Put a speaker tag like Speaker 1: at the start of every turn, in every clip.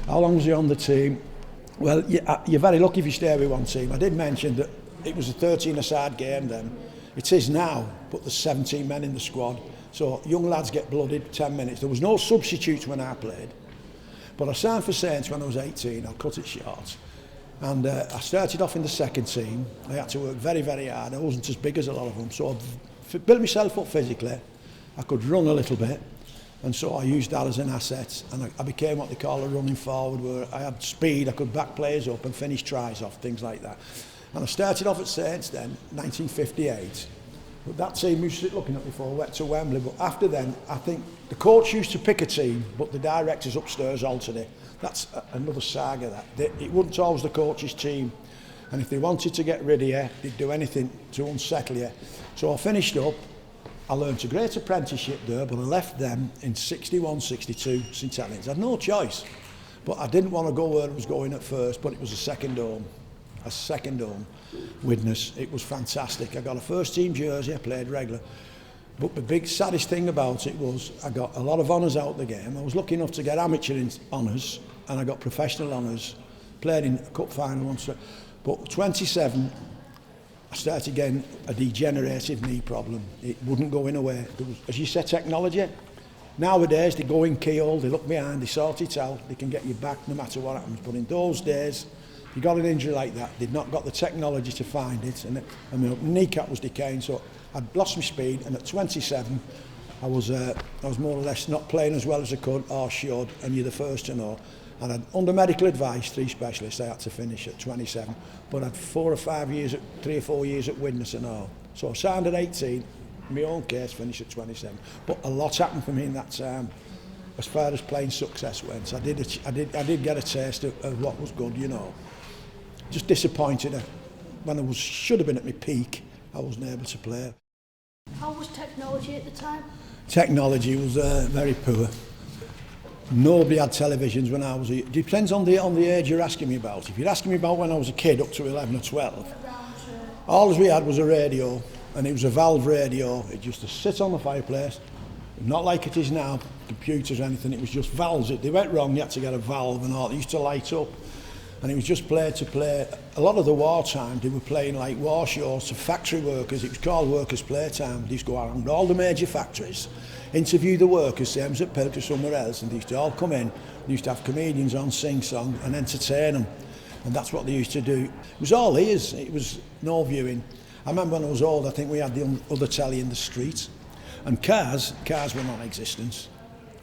Speaker 1: How long was he on the team? Well, you're very lucky if you stay with one team. I did mention that it was a 13-a-side game then. It is now, but there's 17 men in the squad. So young lads get blooded 10 minutes. There was no substitutes when I played. But I signed for Saints when I was 18. I'll cut it short. And I started off in the second team. I had to work very, very hard. I wasn't as big as a lot of them. So I built myself up physically. I could run a little bit. And so I used that as an asset. And I became what they call a running forward, where I had speed. I could back players up and finish tries off, things like that. And I started off at Saints then, 1958. But that team you sit looking at before went to Wembley. But after then, I think the coach used to pick a team, but the directors upstairs altered it. That's another saga. It wasn't always the coach's team. And if they wanted to get rid of you, they'd do anything to unsettle you. So I finished up. I learned a great apprenticeship there, but I left them in 61, 62, St Helens. I had no choice. But I didn't want to go where I was going at first, but it was a second home. A second home witness. It was fantastic. I got a first team jersey, I played regular. But the big saddest thing about it was I got a lot of honours out of the game. I was lucky enough to get amateur honours and I got professional honours. Played in a cup final once. But 27, I started getting a degenerative knee problem. It wouldn't go in away. There was, as you said, technology. Nowadays they go in keyhole, they look behind, they sort it out, they can get you back no matter what happens. But in those days, you got an injury like that, they'd not got the technology to find it, and my kneecap was decaying, so I'd lost my speed, and at 27, I was more or less not playing as well as I could or should, and you're the first to know. And under medical advice, 3 specialists, I had to finish at 27, but I had 3 or 4 years at Widnes and all. So I signed at 18, my own case finished at 27, but a lot happened for me in that time. As far as playing success went, I did get a taste of what was good, you know. Just disappointed when I should have been at my peak, I wasn't able to play.
Speaker 2: How was technology at the time?
Speaker 1: Technology was very poor. Nobody had televisions when I was a... Depends on the age you're asking me about. If you're asking me about when I was a kid up to 11 or 12, all we had was a radio, and it was a valve radio. It used to sit on the fireplace, not like it is now, computers or anything. It was just valves. If they went wrong, you had to get a valve and all. It used to light up. And it was just play to play. A lot of the wartime, they were playing like war shows to factory workers. It was called workers' playtime. They used to go around all the major factories, interview the workers, same as at Pilk or somewhere else, and they used to all come in. They used to have comedians on, sing song and entertain them. And that's what they used to do. It was all ears. It was no viewing. I remember when I was old, I think we had the other telly in the street. And cars were non-existent.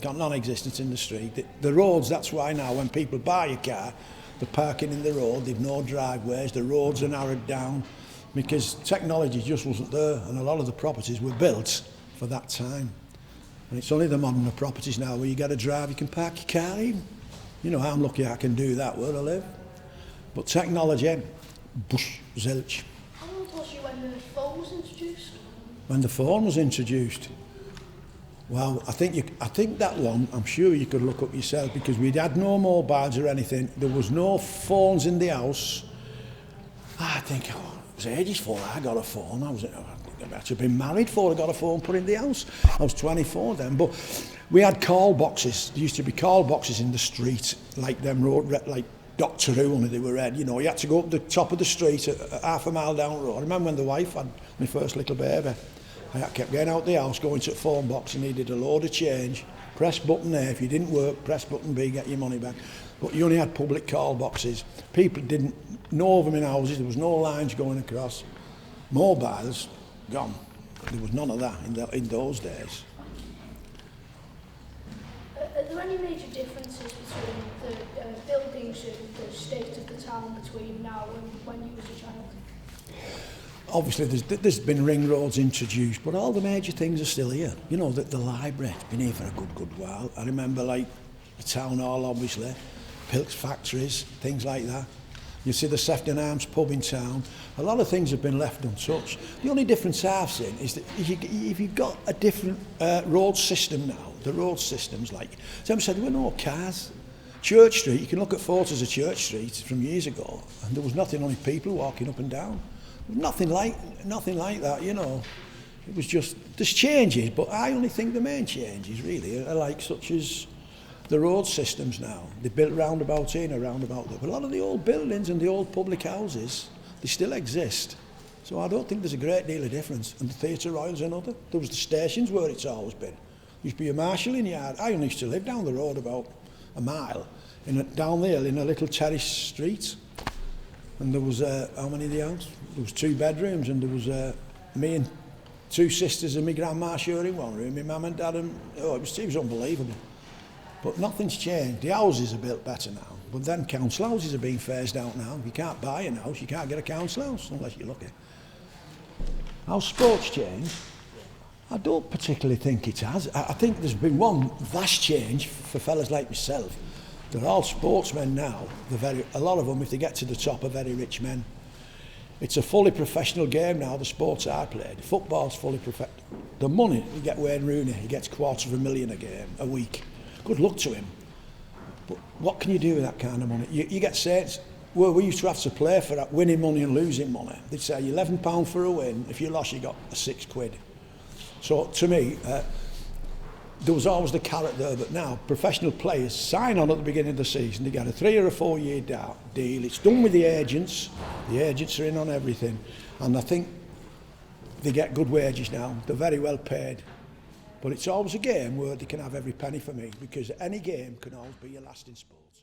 Speaker 1: Non-existent in the street. The roads, that's why now when people buy a car, they're parking in the road, they've no driveways, the roads are narrowed down because technology just wasn't there, and a lot of the properties were built for that time. And it's only the modern properties now where you get a drive, you can park your car in. You know, I'm lucky I can do that where I live. But technology, bush, zilch.
Speaker 2: How old was you when the phone was introduced?
Speaker 1: When the phone was introduced? Well, I think that one, I'm sure you could look up yourself, because we'd had no mobiles or anything. There was no phones in the house. I think it was ages before I got a phone. I had to have been married before I got a phone put in the house. I was 24 then, but we had call boxes. There used to be call boxes in the street, like them road, like Doctor Who, only they were red. You know, you had to go up the top of the street, half a mile down the road. I remember when the wife had my first little baby. I kept getting out the house, going to the phone box, and needed a load of change. Press button A. If you didn't work, press button B, get your money back. But you only had public call boxes. People didn't know of them in houses. There was no lines going across. Mobiles, gone. There was none of that in those days.
Speaker 2: Are there any major differences between the buildings and the state of the town between now and when you was a child?
Speaker 1: Obviously, there's been ring roads introduced, but all the major things are still here. You know, the library's been here for a good while. I remember, like, the town hall, obviously, Pilk's factories, things like that. You see the Sefton Arms pub in town. A lot of things have been left untouched. The only difference I've seen is that if you've got a different road system now, the road system's like, as I said, there were no cars. Church Street, you can look at photos of Church Street from years ago, and there was nothing, only people walking up and down. Nothing like that, you know. It was just, there's changes, but I only think the main changes really are like such as the road systems now. They built roundabout in, a roundabout there. But a lot of the old buildings and the old public houses, they still exist. So I don't think there's a great deal of difference. And the Theatre Royal's another. There was the stations where it's always been. There used to be a marshalling yard. I used to live down the road about a mile, down there in a little terrace street. And there was, how many in the house? There was 2 bedrooms, and there was me and 2 sisters and my grandma sharing one room, my mum and dad, and it was unbelievable. But nothing's changed. The houses are built better now, but then council houses are being phased out now. You can't buy a house, you can't get a council house unless you're lucky. How sports changed? I don't particularly think it has. I think there's been one vast change for fellas like myself. They're all sportsmen now. A lot of them, if they get to the top, are very rich men. It's a fully professional game now, the sports I played. Football's fully professional. The money, you get Wayne Rooney, he gets $250,000 a week. Good luck to him. But what can you do with that kind of money? You get Saints, well, we used to have to play for that, winning money and losing money. They'd say £11 for a win, if you lost you got £6. So to me, there was always the carrot there, but now professional players sign on at the beginning of the season, they get a 3 or a 4 year deal, it's done with the agents are in on everything, and I think they get good wages now, they're very well paid, but it's always a game where they can have every penny for me, because any game can always be your last in sports.